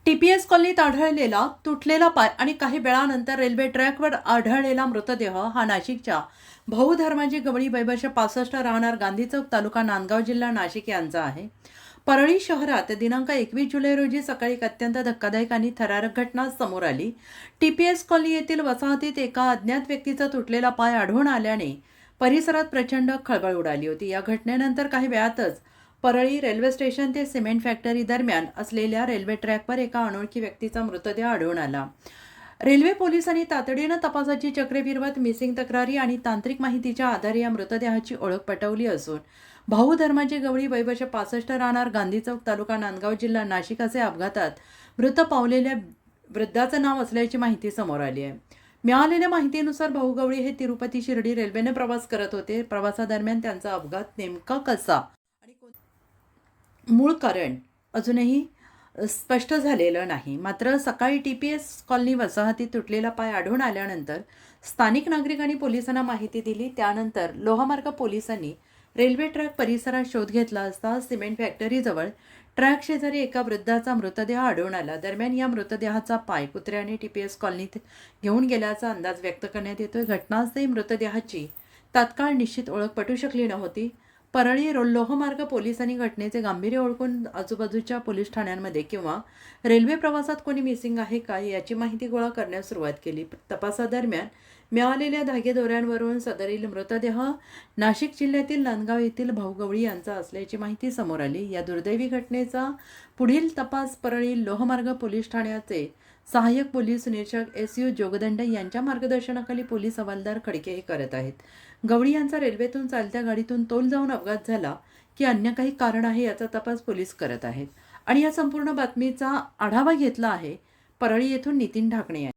TPS कॉलनीत आढळलेला तुटलेला पाय आणि काही वेळानंतर रेल्वे ट्रॅकवर आढळलेला मृतदेह हा नाशिकच्या भाऊ धर्माजी गवळी वय 65 राहणार गांधी चौक तालुका नांदगाव जिल्हा नाशिक यांचा आहे। परळी शहरात दिनांक 21 जुलै रोजी सकाळी एक अत्यंत धक्कादायक आणि थरारक घटना समोर आली। टीपीएस कॉलनी येथील वसाहतीत एका अज्ञात व्यक्तीचा तुटलेला पाय आढळून आल्याने परिसरात प्रचंड खळबळ उडाली होती। या घटनेनंतर काही वेळातच परळी रेल्वे स्टेशन ते सिमेंट फॅक्टरी दरम्यान असलेल्या रेल्वे ट्रॅकवर एका अनोळखी व्यक्तीचा मृतदेह आढळून आला। रेल्वे पोलिसांनी तातडीनं तपासाची चक्रे फिरवत मिसिंग तक्रारी आणि तांत्रिक माहितीच्या आधारे या मृतदेहाची ओळख पटवली असून भाऊ धर्माजी गवळी वय 65 राहणार गांधी चौक तालुका नांदगाव जिल्हा नाशिक असे अपघातात मृत पावलेल्या वृद्धाचं नाव असल्याची माहिती समोर आली आहे। मिळालेल्या माहितीनुसार भाऊ गवळी हे तिरुपती शिर्डी रेल्वेने प्रवास करत होते। प्रवासादरम्यान त्यांचा अपघात नेमका कसा आणि मूळ कारण अजूनही स्पष्ट झालेलं नाही। मात्र सकाळी टीपीएस कॉलनी वसाहतीत तुटलेला पाय आढळून आल्यानंतर स्थानिक नागरिकांनी पोलिसांना माहिती दिली। त्यानंतर लोहमार्ग पोलिसांनी रेल्वे ट्रॅक परिसरात शोध घेतला असता सिमेंट फॅक्टरीजवळ ट्रॅक शेजारी एका वृद्धाचा मृतदेह आढळून आला। दरम्यान या मृतदेहाचा पाय कुत्र्याने टीपीएस कॉलनीत घेऊन गेल्याचा अंदाज व्यक्त करण्यात येतोय। घटनास्थळी मृतदेहाची तात्काळ निश्चित ओळख पटू शकली नव्हती। परळी लोहमार्ग पोलिसांनी घटनेचे गांभीर्य ओळखून आजूबाजूच्या पोलीस ठाण्यांमध्ये किंवा रेल्वे प्रवासात कोणी मिसिंग आहे का याची माहिती गोळा करण्यास सुरुवात केली। तपासादरम्यान मिळालेल्या धागेदोऱ्यांवरून सदरील मृतदेह नाशिक जिल्ह्यातील नांदगाव येथील भाऊ गवळी यांचा असल्याची माहिती समोर आली। या दुर्दैवी घटनेचा पुढील तपास परळी लोहमार्ग पोलीस ठाण्याचे सहाय्यक पोलीस निरीक्षक SU जोगदंड यांच्या मार्गदर्शनाखाली पोलीस हवालदार खडके हे करत आहेत। गवळी यांचा रेल्वेतून चालत्या गाडीतून तोल जाऊन अपघात झाला की अन्य काही कारण आहे याचा तपास पोलीस करत आहेत आणि या संपूर्ण बातमीचा आढावा घेतला आहे। परळी येथून नितीन ढाकणे यांनी।